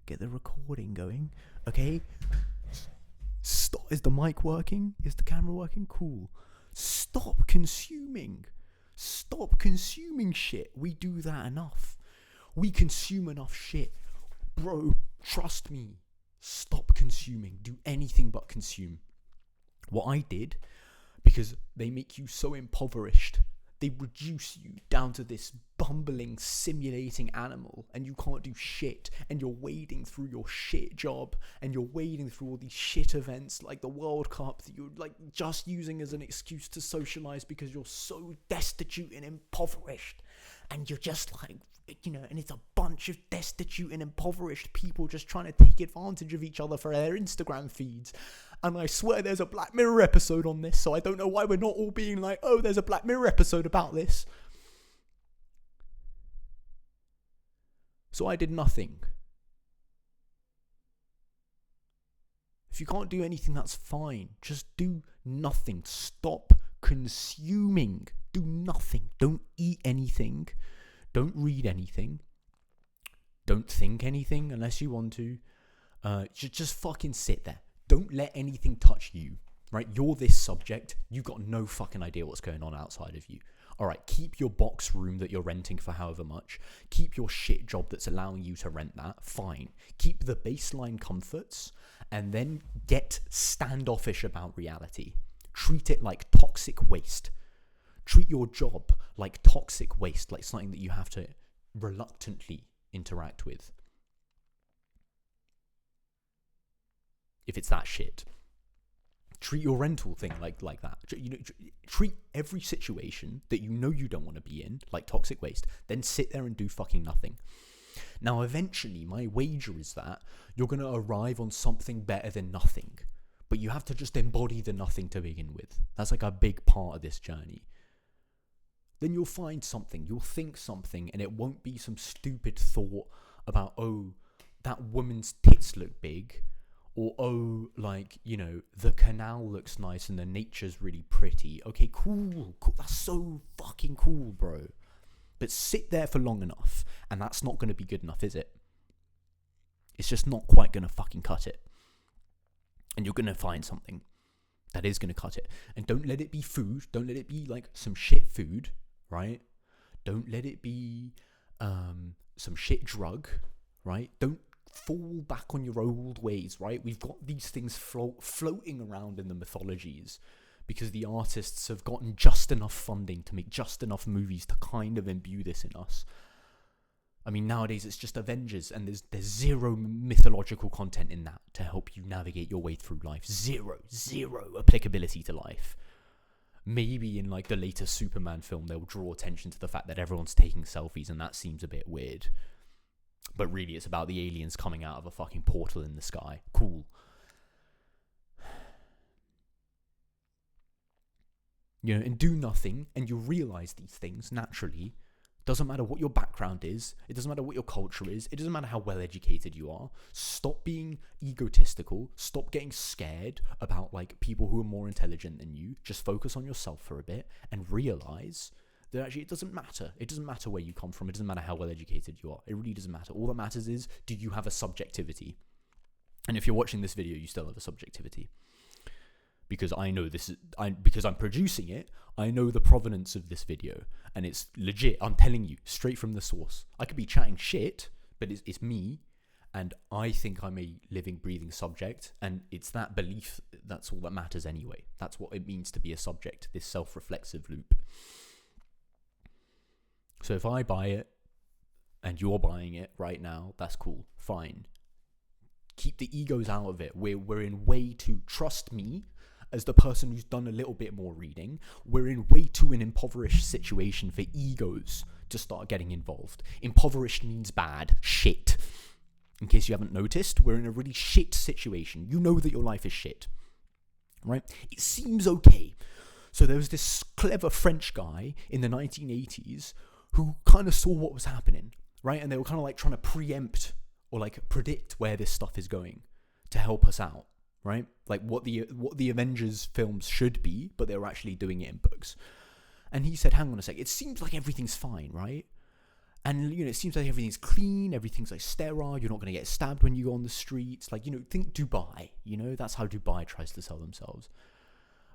Get the recording going. Okay? Stop. Is the mic working? Is the camera working? Cool. Stop consuming. Stop consuming shit. We do that enough. We consume enough shit. Bro, trust me. Stop consuming. Do anything but consume. What I did, because they make you so impoverished, they reduce you down to this bumbling, simulating animal, and you can't do shit, and you're wading through your shit job, and you're wading through all these shit events like the World Cup that you're like just using as an excuse to socialize because you're so destitute and impoverished, and you're just like, and it's a bunch of destitute and impoverished people just trying to take advantage of each other for their Instagram feeds. And I swear there's a Black Mirror episode on this, so I don't know why we're not all being like, oh, there's a Black Mirror episode about this. So I did nothing. If you can't do anything, that's fine. Just do nothing. Stop consuming. Do nothing. Don't eat anything. Don't read anything. Don't think anything unless you want to. Just fucking sit there. Don't let anything touch you, right? You're this subject. You got no fucking idea what's going on outside of you. All right, keep your box room that you're renting for however much. Keep your shit job that's allowing you to rent that. Fine. Keep the baseline comforts and then get standoffish about reality. Treat it like toxic waste. Treat your job like toxic waste, like something that you have to reluctantly interact with. If it's that shit. Treat your rental thing like that. Treat every situation that you don't want to be in like toxic waste. Then sit there and do fucking nothing. Now, eventually, my wager is that you're going to arrive on something better than nothing. But you have to just embody the nothing to begin with. That's like a big part of this journey. Then you'll find something. You'll think something. And it won't be some stupid thought about, oh, that woman's tits look big. Or, oh, the canal looks nice and the nature's really pretty. Okay, cool. That's so fucking cool, bro. But sit there for long enough, and that's not going to be good enough, is it? It's just not quite going to fucking cut it. And you're going to find something that is going to cut it. And don't let it be food. Don't let it be, some shit food, right? Don't let it be some shit drug, right? Don't fall back on your old ways, right? We've got these things floating around in the mythologies because the artists have gotten just enough funding to make just enough movies to kind of imbue this in us. I mean, nowadays it's just Avengers and there's zero mythological content in that to help you navigate your way through life. Zero applicability to life. Maybe in the latest Superman film they'll draw attention to the fact that everyone's taking selfies and that seems a bit weird. But really, it's about the aliens coming out of a fucking portal in the sky. Cool. And do nothing, and you'll realize these things naturally. Doesn't matter what your background is. It doesn't matter what your culture is. It doesn't matter how well educated you are. Stop being egotistical. Stop getting scared about people who are more intelligent than you. Just focus on yourself for a bit and realize that actually it doesn't matter. It doesn't matter where you come from. It doesn't matter how well educated you are. It really doesn't matter. All that matters is, do you have a subjectivity? And if you're watching this video, you still have a subjectivity. Because I know because I'm producing it, I know the provenance of this video. And it's legit. I'm telling you, straight from the source. I could be chatting shit, but it's me. And I think I'm a living, breathing subject. And it's that belief, that's all that matters anyway. That's what it means to be a subject, this self-reflexive loop. So if I buy it and you're buying it right now, that's cool, fine. Keep the egos out of it. We're in way too, trust me, as the person who's done a little bit more reading, we're in way too an impoverished situation for egos to start getting involved. Impoverished means bad, shit. In case you haven't noticed, we're in a really shit situation. You know that your life is shit, right? It seems okay. So there was this clever French guy in the 1980s who kind of saw what was happening, right? And they were kind of trying to preempt or predict where this stuff is going to help us out, right? What the Avengers films should be, but they were actually doing it in books. And he said, hang on a sec, it seems like everything's fine, right? And, it seems like everything's clean, everything's like sterile, you're not going to get stabbed when you go on the streets. Like, think Dubai, that's how Dubai tries to sell themselves.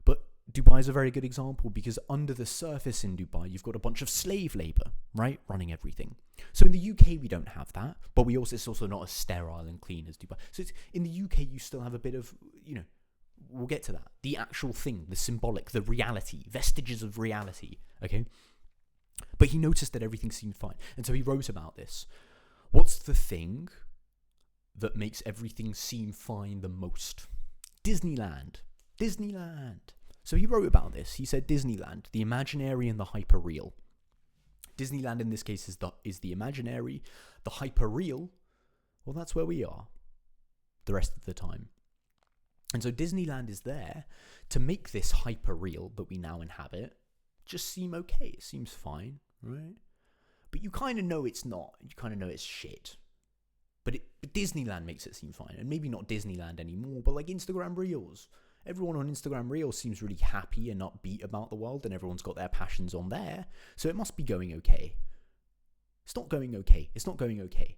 But Dubai is a very good example because under the surface in Dubai, you've got a bunch of slave labor, right, running everything. So in the UK, we don't have that, but it's also not as sterile and clean as Dubai. So in the UK, you still have a bit of, we'll get to that. The actual thing, the symbolic, the reality, vestiges of reality, okay? But he noticed that everything seemed fine. And so he wrote about this. What's the thing that makes everything seem fine the most? Disneyland. So he wrote about this. He said Disneyland, the imaginary and the hyperreal. Disneyland in this case is the imaginary. The hyperreal, well, that's where we are the rest of the time. And so Disneyland is there to make this hyperreal that we now inhabit just seem okay. It seems fine, right? But you kind of know it's not. You kind of know it's shit. But Disneyland makes it seem fine. And maybe not Disneyland anymore, but like Instagram Reels. Everyone on Instagram Reels seems really happy and upbeat about the world, and everyone's got their passions on there. So it must be going okay. It's not going okay.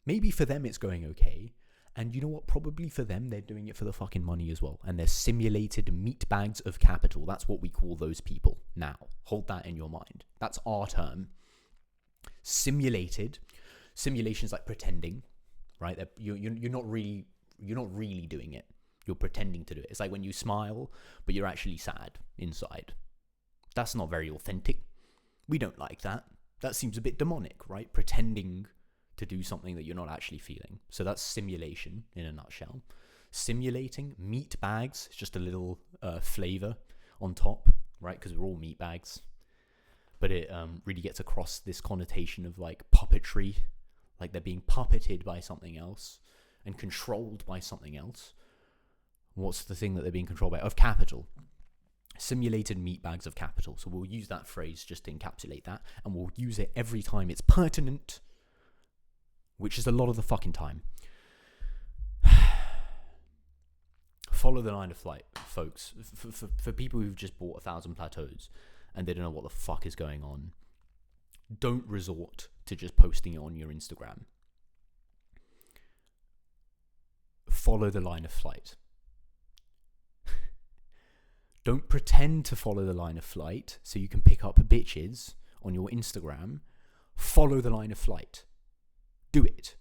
Maybe for them it's going okay. And you know what? Probably for them, they're doing it for the fucking money as well. And they're simulated meat bags of capital. That's what we call those people now. Hold that in your mind. That's our term. Simulated. Simulation is like pretending, right? You're not really doing it. You're pretending to do it. It's like when you smile, but you're actually sad inside. That's not very authentic. We don't like that. That seems a bit demonic, right? Pretending to do something that you're not actually feeling. So that's simulation in a nutshell. Simulating, meat bags, it's just a little flavor on top, right? Because we're all meat bags. But it really gets across this connotation of like puppetry, like they're being puppeted by something else and controlled by something else. What's the thing that they're being controlled by? Of capital. Simulated meat bags of capital. So we'll use that phrase just to encapsulate that, and we'll use it every time it's pertinent, which is a lot of the fucking time. Follow the line of flight, folks. For people who've just bought 1,000 plateaus and they don't know what the fuck is going on, don't resort to just posting it on your Instagram. Follow the line of flight. Don't pretend to follow the line of flight so you can pick up bitches on your Instagram. Follow the line of flight. Do it.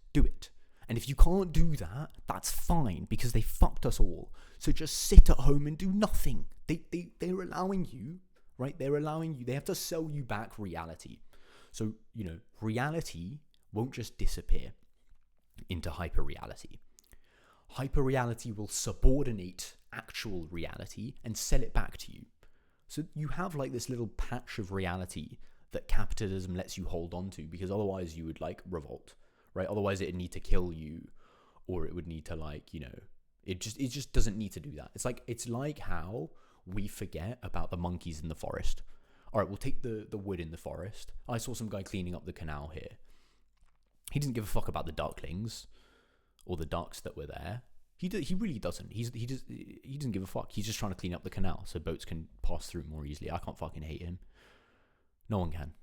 And if you can't do that, that's fine, because they fucked us all. So just sit at home and do nothing. They're allowing you, right? They have to sell you back reality. So, reality won't just disappear into hyperreality. Hyperreality will subordinate actual reality and sell it back to you. So you have like this little patch of reality that capitalism lets you hold on to, because otherwise you would like revolt. Right? Otherwise it'd need to kill you, or it would need to it just doesn't need to do that. It's like how we forget about the monkeys in the forest. All right, we'll take the wood in the forest. I saw some guy cleaning up the canal here. He didn't give a fuck about the ducklings or the ducks that were there. He really doesn't. He doesn't give a fuck. He's just trying to clean up the canal so boats can pass through more easily. I can't fucking hate him. No one can.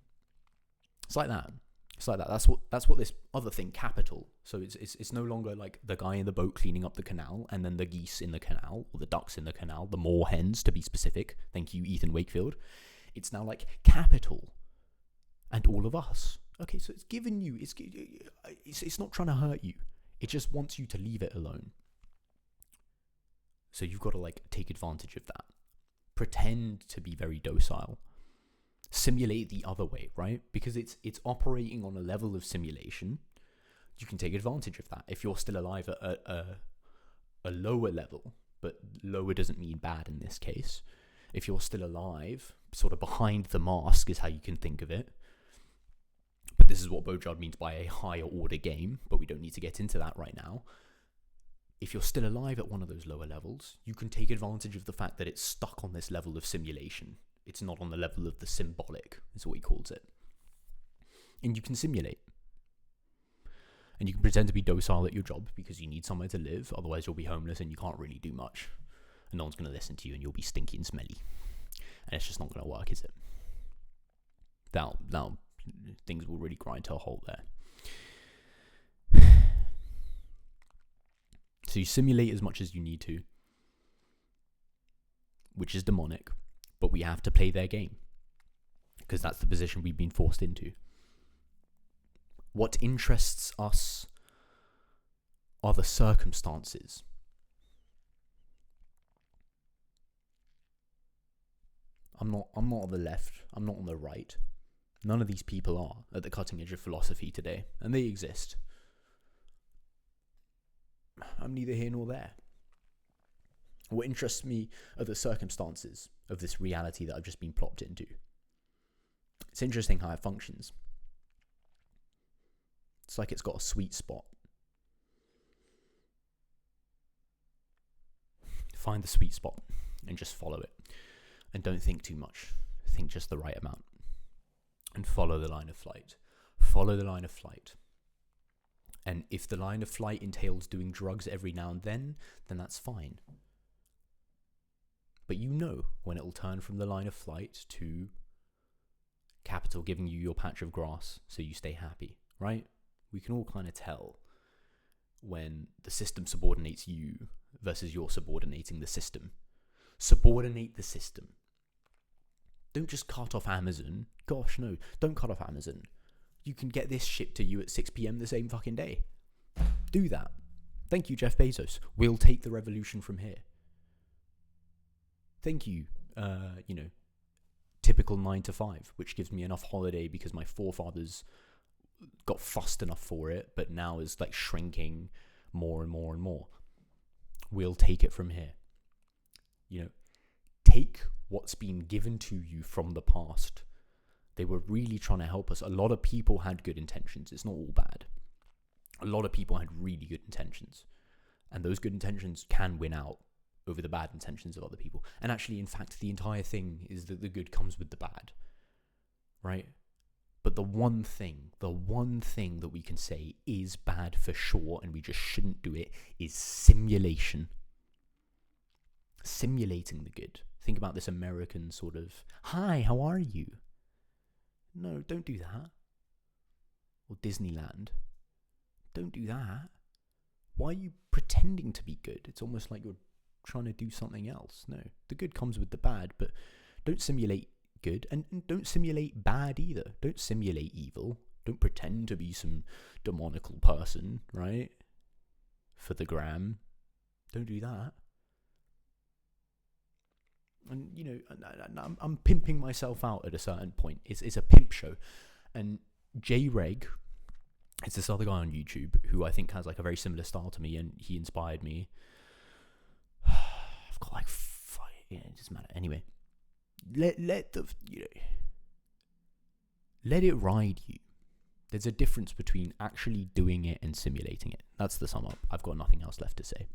It's like that. That's what this other thing, capital. So it's no longer like the guy in the boat cleaning up the canal and then the geese in the canal, or the ducks in the canal, the moorhens to be specific. Thank you, Ethan Wakefield. It's now like capital and all of us. Okay, so it's given you. It's not trying to hurt you. It just wants you to leave it alone. So you've got to take advantage of that. Pretend to be very docile. Simulate the other way, right? Because it's operating on a level of simulation. You can take advantage of that. If you're still alive at a lower level, but lower doesn't mean bad in this case. If you're still alive, sort of behind the mask is how you can think of it. But this is what Bojard means by a higher order game, but we don't need to get into that right now. If you're still alive at one of those lower levels, you can take advantage of the fact that it's stuck on this level of simulation. It's not on the level of the symbolic, is what he calls it. And you can simulate. And you can pretend to be docile at your job because you need somewhere to live. Otherwise, you'll be homeless and you can't really do much. And no one's going to listen to you and you'll be stinky and smelly. And it's just not going to work, is it? Now, things will really grind to a halt there. So you simulate as much as you need to, which is demonic, but we have to play their game because that's the position we've been forced into. What interests us are the circumstances. I'm not on the left. I'm not on the right. None of these people are at the cutting edge of philosophy today, and they exist. I'm neither here nor there. What interests me are the circumstances of this reality that I've just been plopped into. It's interesting how it functions. It's like it's got a sweet spot. Find the sweet spot and just follow it. And don't think too much. Think just the right amount. And follow the line of flight. Follow the line of flight. And if the line of flight entails doing drugs every now and then that's fine. But you know when it will turn from the line of flight to capital giving you your patch of grass so you stay happy, right? We can all kind of tell when the system subordinates you versus you're subordinating the system. Subordinate the system. Don't just cut off Amazon. Gosh, no, don't cut off Amazon. You can get this shipped to you at 6 p.m. the same fucking day. Do that. Thank you, Jeff Bezos. We'll take the revolution from here. Thank you, typical 9 to 5, which gives me enough holiday because my forefathers got fussed enough for it, but now is like shrinking more and more and more. We'll take it from here. Take what's been given to you from the past. They were really trying to help us. A lot of people had good intentions. It's not all bad. A lot of people had really good intentions. And those good intentions can win out over the bad intentions of other people. And actually, in fact, the entire thing is that the good comes with the bad. Right? But the one thing that we can say is bad for sure, and we just shouldn't do it, is simulation. Simulating the good. Think about this American sort of, hi, how are you? No, don't do that. Or Disneyland. Don't do that. Why are you pretending to be good? It's almost like you're trying to do something else. No, the good comes with the bad, but don't simulate good, and don't simulate bad either. Don't simulate evil. Don't pretend to be some demonical person, right? For the gram. Don't do that. And, I'm pimping myself out at a certain point. It's a pimp show. And J-Reg, it's this other guy on YouTube who I think has like a very similar style to me, and he inspired me. I've got like it doesn't matter. Anyway, let it ride you. There's a difference between actually doing it and simulating it. That's the sum up. I've got nothing else left to say.